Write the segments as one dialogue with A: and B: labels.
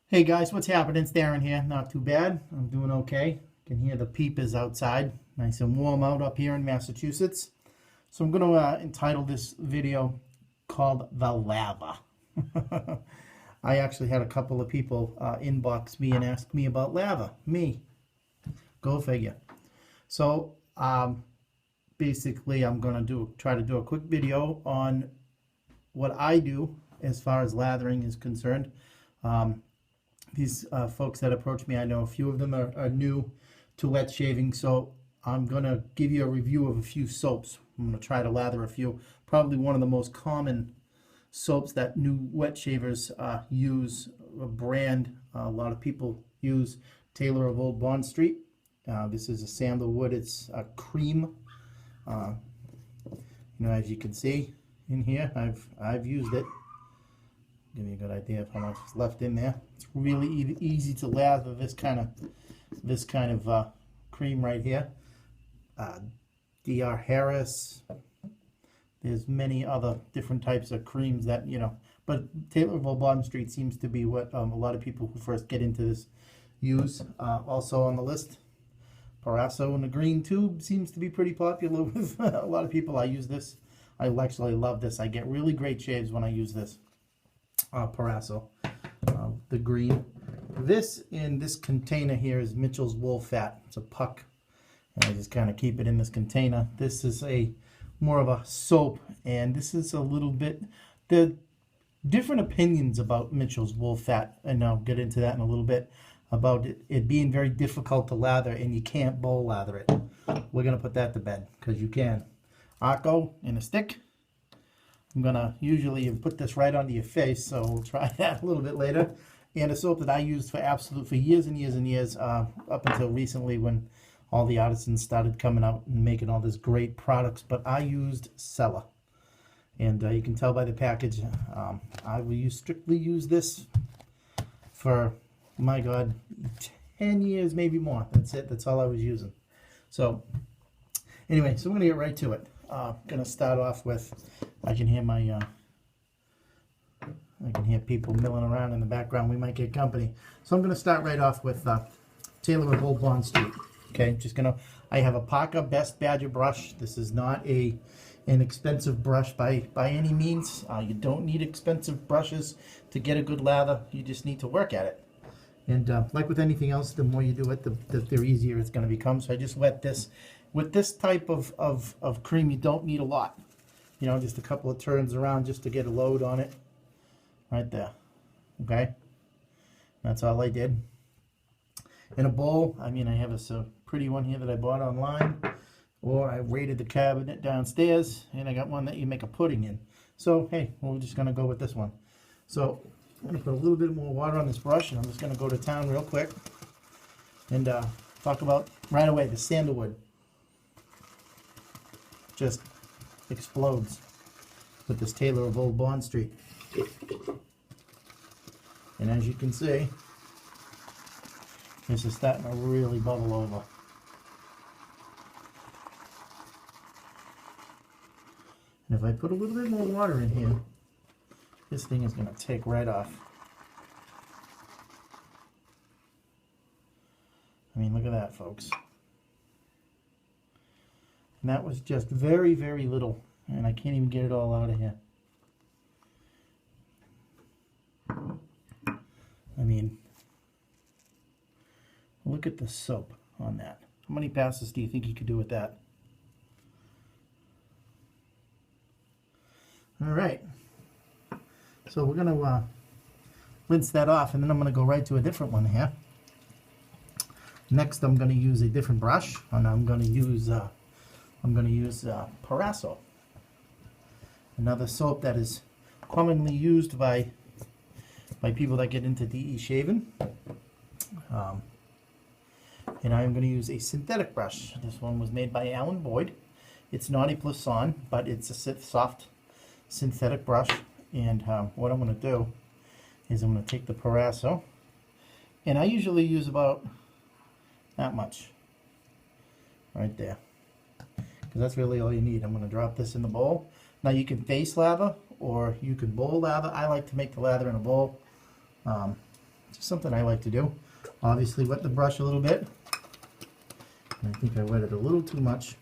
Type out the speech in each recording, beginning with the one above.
A: Hey guys, what's happening? It's Darren here. Not too bad. I'm doing okay. Can hear the peepers outside. Nice and warm out up here in Massachusetts. So I'm going to entitle this video called The Lather. I actually had a couple of people inbox me and ask me about lather. Me. Go figure. So basically I'm going to try to do a quick video on what I do as far as lathering is concerned. These folks that approach me, I know a few of them are new to wet shaving, so I'm going to give you a review of a few soaps. I'm going to try to lather a few. Probably one of the most common soaps that new wet shavers use, a brand a lot of people use, Taylor of Old Bond Street. This is a sandalwood. It's a cream. As you can see in here, I've used it. Give me a good idea of how much is left in there. It's really easy to lather this kind of cream right here. D.R. Harris. There's many other different types of creams that but Taylor of Old Bond Street seems to be what a lot of people who first get into this use. Also on the list, Parasso in the green tube seems to be pretty popular with a lot of people. I use this. I actually love this. I get really great shaves when I use this. Parasso, the green. This in this container here is Mitchell's Wool Fat. It's a puck, and I just kind of keep it in this container. This is a more of a soap, and this is a little bit the different opinions about Mitchell's Wool Fat, and I'll get into that in a little bit, about it being very difficult to lather, and you can't bowl lather it. We're gonna put that to bed because you can. Arco in a stick. I'm gonna usually put this right onto your face, so we'll try that a little bit later. And a soap that I used for years and years and years, up until recently when all the artisans started coming out and making all these great products. But I used Sella, and you can tell by the package. I will strictly use this for, my God, 10 years, maybe more. That's it. That's all I was using. So anyway, so we're gonna get right to it. Gonna start off with, I can hear people milling around in the background. We might get company. So I'm gonna start right off with Taylor of Old Bond Street. Okay, I have a Parker Best Badger brush. This is not an expensive brush by any means. You don't need expensive brushes to get a good lather. You just need to work at it. And like with anything else, the more you do it, the easier it's going to become. So I just wet this. With this type of cream, you don't need a lot. Just a couple of turns around just to get a load on it. Right there. Okay? That's all I did. In a bowl, I have a pretty one here that I bought online. Or I raided the cabinet downstairs, and I got one that you make a pudding in. So, hey, we're just going to go with this one. So, I'm going to put a little bit more water on this brush, and I'm just going to go to town real quick and talk about right away the sandalwood. Just explodes with this Taylor of Old Bond Street. And as you can see, this is starting to really bubble over. And if I put a little bit more water in here, this thing is going to take right off. Look at that, folks. And that was just very, very little. And I can't even get it all out of here. Look at the soap on that. How many passes do you think you could do with that? All right. So we're going to rinse that off, and then I'm going to go right to a different one here. Next, I'm going to use a different brush, and I'm going to use Parasso, another soap that is commonly used by people that get into DE shaving. And I'm going to use a synthetic brush. This one was made by Alan Boyd. It's not a Plisson, but it's a soft synthetic brush. And what I'm going to do is I'm going to take the Parasso, and I usually use about that much right there, because that's really all you need. I'm going to drop this in the bowl. Now you can face lather or you can bowl lather. I like to make the lather in a bowl. Just something I like to do. Obviously wet the brush a little bit. And I think I wet it a little too much.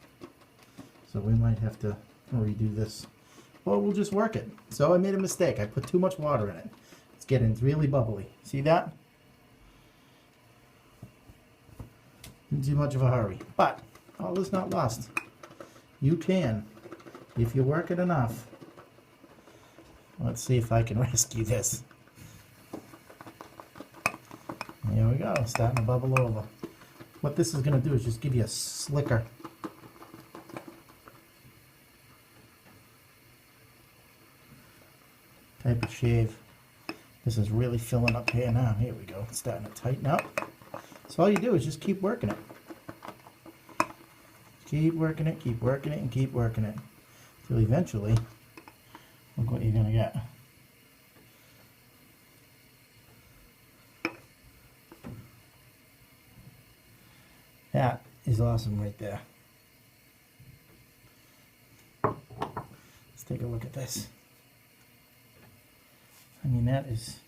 A: So we might have to redo this. Or we'll just work it. So I made a mistake. I put too much water in it. It's getting really bubbly. See that? In too much of a hurry. But all is not lost. You can, if you work it enough. Let's see if I can rescue this. There we go, starting to bubble over. What this is going to do is just give you a slicker type of shave. This is really filling up here now. Here we go, it's starting to tighten up. So all you do is just keep working it. Keep working it, keep working it, and keep working it. Till eventually, look what you're going to get. That is awesome right there. Let's take a look at this. I mean, that is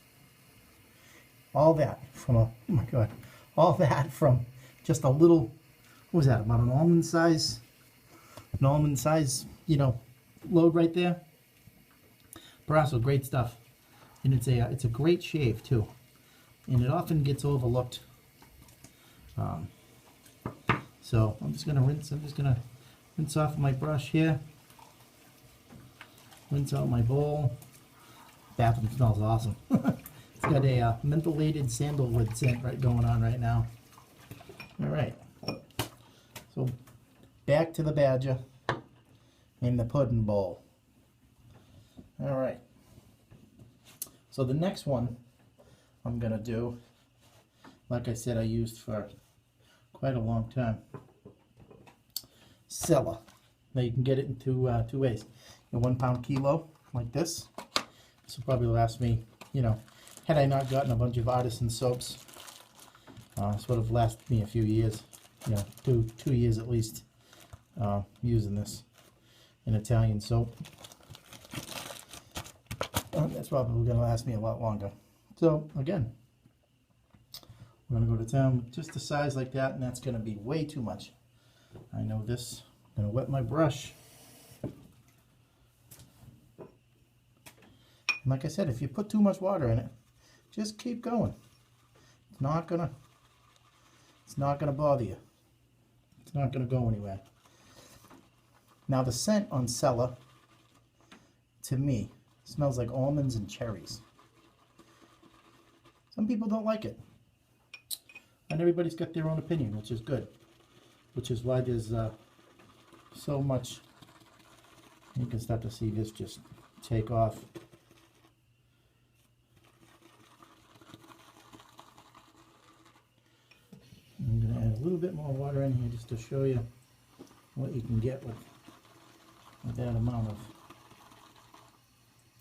A: all that from a, oh my God, all that from just a little, what was that, about an almond size, you know, load right there. But also great stuff. And it's a great shave too. And it often gets overlooked. So I'm just gonna rinse off my brush here. Rinse out my bowl. Bathroom smells awesome. It's got a mentholated sandalwood scent going on right now. All right. So back to the badger in the pudding bowl. All right. So the next one I'm gonna do, like I said, I used for quite a long time. Cellar. Now you can get it in two ways. A 1 pound kilo like this. This will probably last me, you know, had I not gotten a bunch of artisan soaps, this would have lasted me a few years, you know, two years at least, using this in Italian soap. That's probably going to last me a lot longer. So again, we're going to go to town with just a size like that, and that's going to be way too much. I know this. I'm going to wet my brush. And like I said, if you put too much water in it, just keep going. It's not gonna bother you. It's not gonna go anywhere. Now the scent on Cellar, to me, smells like almonds and cherries. Some people don't like it. And everybody's got their own opinion, which is good. Which is why there's so much. You can start to see this just take off. I'm going to add a little bit more water in here just to show you what you can get with that amount of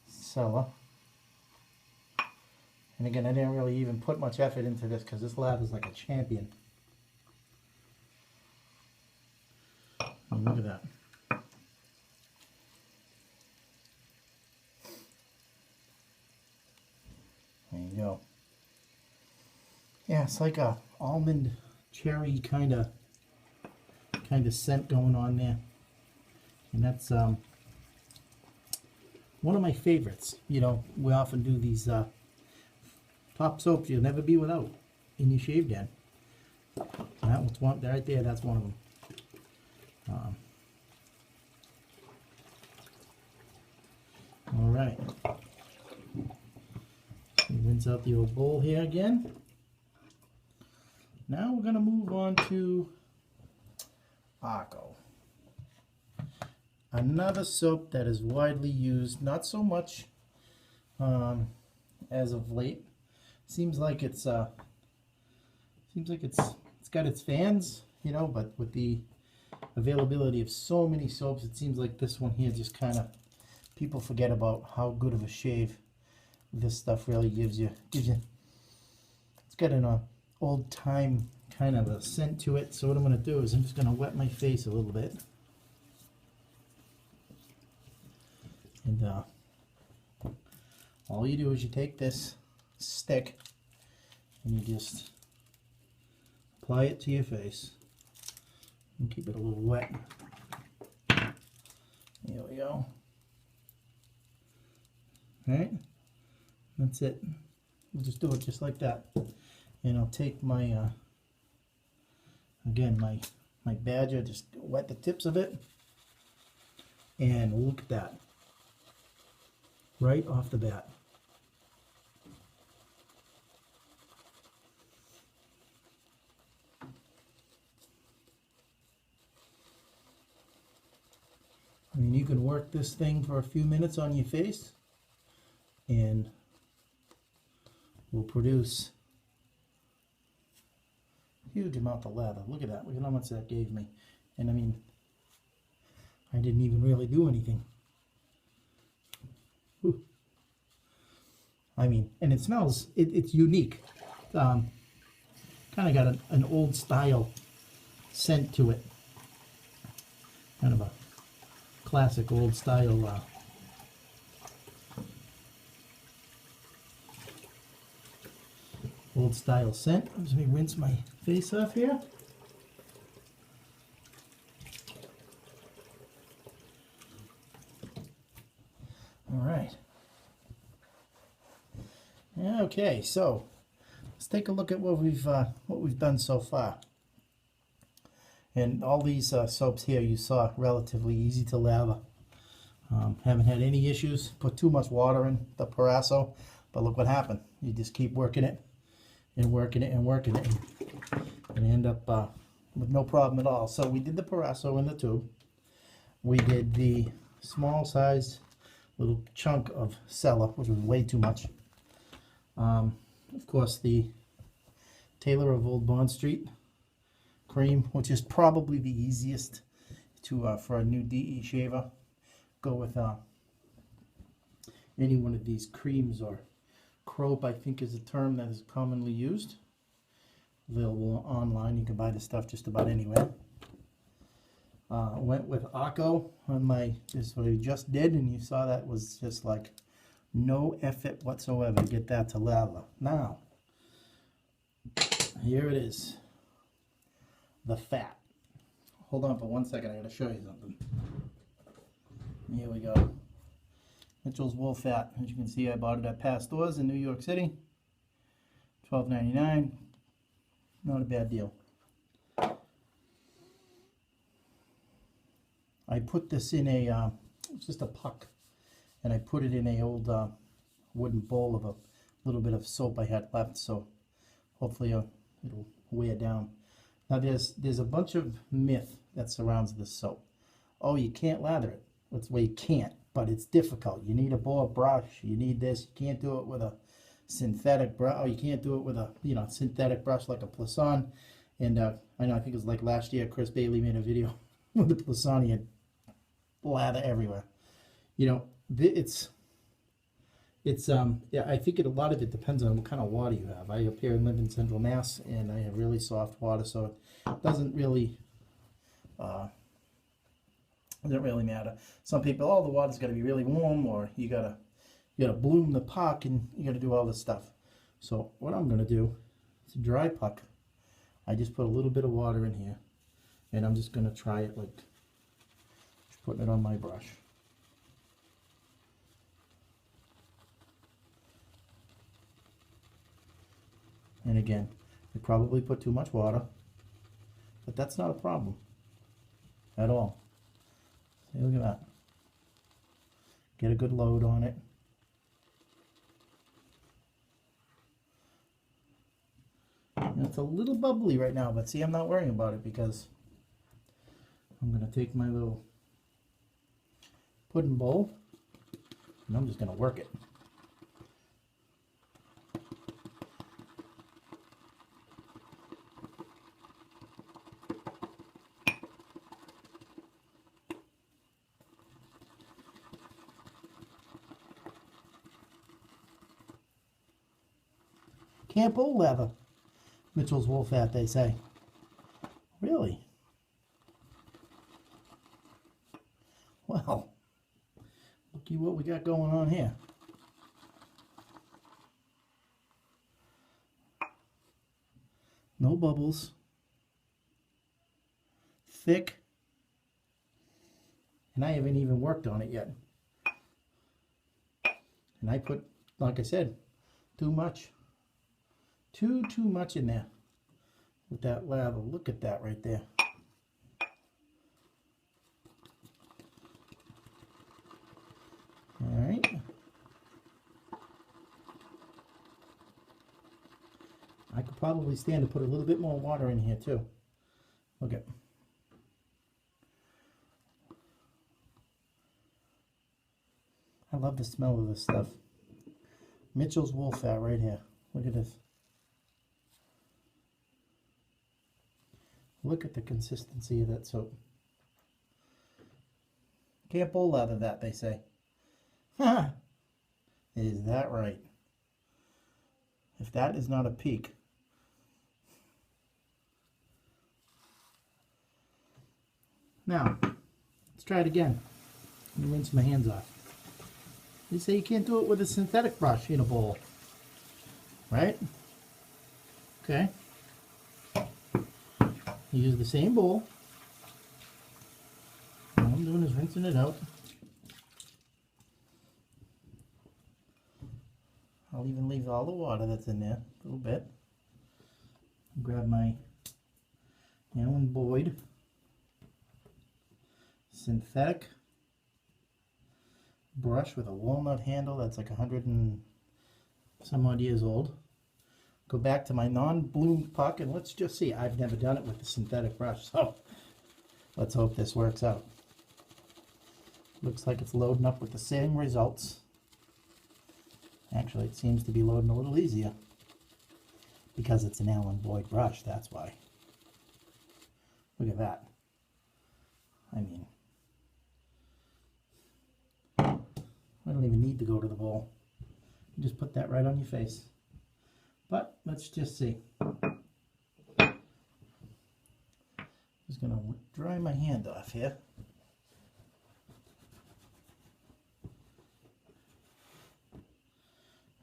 A: Cellar. And again, I didn't really even put much effort into this because this lather is like a champion. And look at that. There you go. Yeah, it's like a almond cherry kind of scent going on there, and that's one of my favorites. You know, we often do these top soaps you'll never be without in your shave den. That one's one right there. That's one of them. All right, rinse out the old bowl here again. Now we're going to move on to Arco. Another soap that is widely used, not so much as of late. Seems like it's got its fans, you know, but with the availability of so many soaps, it seems like this one here just kind of, people forget about how good of a shave this stuff really gives you. It's got an old time kind of a scent to it. So what I'm going to do is I'm just going to wet my face a little bit. And all you do is you take this stick and you just apply it to your face and keep it a little wet. There we go. Alright, that's it. We'll just do it just like that. And I'll take my, again, my badger, just wet the tips of it. And look at that. Right off the bat. I mean, you can work this thing for a few minutes on your face and will produce a huge amount of lather. Look at that. Look at how much that gave me. And I mean, I didn't even really do anything. Whew. I mean, and it smells, it's unique. Kind of got an old style scent to it. Kind of a classic old style scent. Let me rinse my face off here. All right. Okay, so let's take a look at what we've done so far. And all these soaps here you saw relatively easy to lather. Haven't had any issues. Put too much water in the Parasso, but look what happened. You just keep working it and working it and working it, and end up with no problem at all. So we did the Parasso in the tube. We did the small size little chunk of Cella, which was way too much. Of course, the Taylor of Old Bond Street cream, which is probably the easiest to for a new DE shaver. Go with any one of these creams, or crope, I think is a term that is commonly used. Available online. You can buy this stuff just about anywhere. Went with Akko on my, this is what I just did, and you saw that was just like no effort whatsoever to get that to lather. Now, here it is. The fat. Hold on for 1 second, I gotta show you something. Here we go. Mitchell's Wool Fat. As you can see, I bought it at Past Stores in New York City. $12.99. Not a bad deal. I put this in a, it's just a puck, and I put it in a old wooden bowl of a little bit of soap I had left, so hopefully it'll wear down. Now there's a bunch of myth that surrounds this soap. Oh, you can't lather it. Well, you can't, but it's difficult. You need a boar brush. You need this. You can't do it with a synthetic brush. Oh, you can't do it with a synthetic brush like a Plisson. And I know, I think it was like last year, Chris Bailey made a video with the Plisson and lather everywhere. You know, it's yeah, I think a lot of it depends on what kind of water you have. I up here live in Central Mass, and I have really soft water, so it doesn't really matter. Some people, oh, the water's got to be really warm, or you gotta bloom the puck, and you gotta do all this stuff. So what I'm gonna do, it's a dry puck. I just put a little bit of water in here, and I'm just gonna try it like just putting it on my brush. And again, I probably put too much water, but that's not a problem at all. See, look at that. Get a good load on it. And it's a little bubbly right now, but see, I'm not worrying about it because I'm going to take my little pudding bowl and I'm just going to work it. Can't pull leather. Mitchell's Wool Fat, they say. Really? Well, looky what we got going on here. No bubbles. Thick. And I haven't even worked on it yet. And I put, like I said, too much. Too much in there with that lather. Look at that right there. All right. I could probably stand to put a little bit more water in here too. Okay. I love the smell of this stuff. Mitchell's wool fat right here. Look at this. Look at the consistency of that soap. Can't bowl lather that, they say. Ha! Is that right? If that is not a peak. Now, let's try it again. Let me rinse my hands off. They say you can't do it with a synthetic brush in a bowl. Right? Okay. You use the same bowl. All I'm doing is rinsing it out. I'll even leave all the water that's in there, a little bit. Grab my Allen Boyd synthetic brush with a walnut handle that's like 100 and some odd years old. Go back to my non-bloomed puck and let's just see. I've never done it with the synthetic brush, so let's hope this works out. Looks like it's loading up with the same results. Actually, it seems to be loading a little easier because it's an Allen Boyd brush, that's why. Look at that. I mean, I don't even need to go to the bowl. You just put that right on your face. But let's just see. Just gonna dry my hand off here.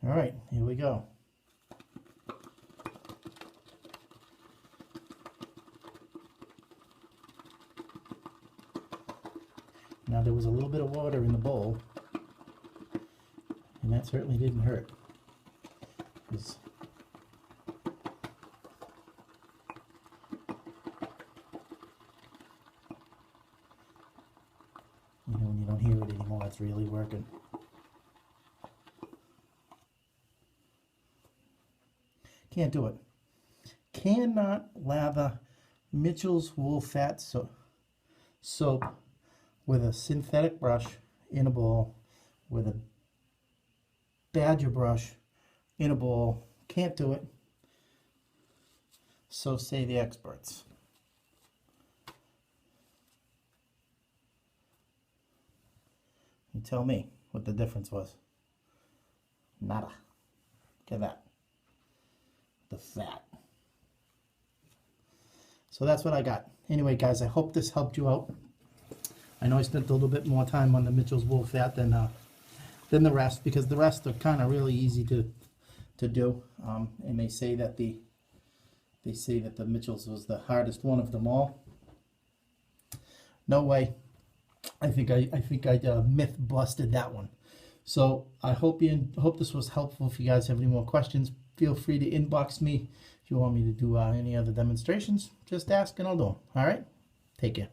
A: All right, here we go. Now there was a little bit of water in the bowl, and that certainly didn't hurt. Because you know, when you don't hear it anymore, it's really working. Can't do it. Cannot lather Mitchell's wool fat soap with a synthetic brush in a bowl, with a badger brush in a bowl. Can't do it. So say the experts. You tell me what the difference was. Nada. Look at that. The fat. So that's what I got. Anyway, guys, I hope this helped you out. I know I spent a little bit more time on the Mitchell's wool fat than the rest, because the rest are kind of really easy to do. And they say that the Mitchell's was the hardest one of them all. No way. I think I myth busted that one. So I hope this was helpful. If you guys have any more questions, feel free to inbox me. If you want me to do any other demonstrations, just ask and I'll do them. All right? Take care.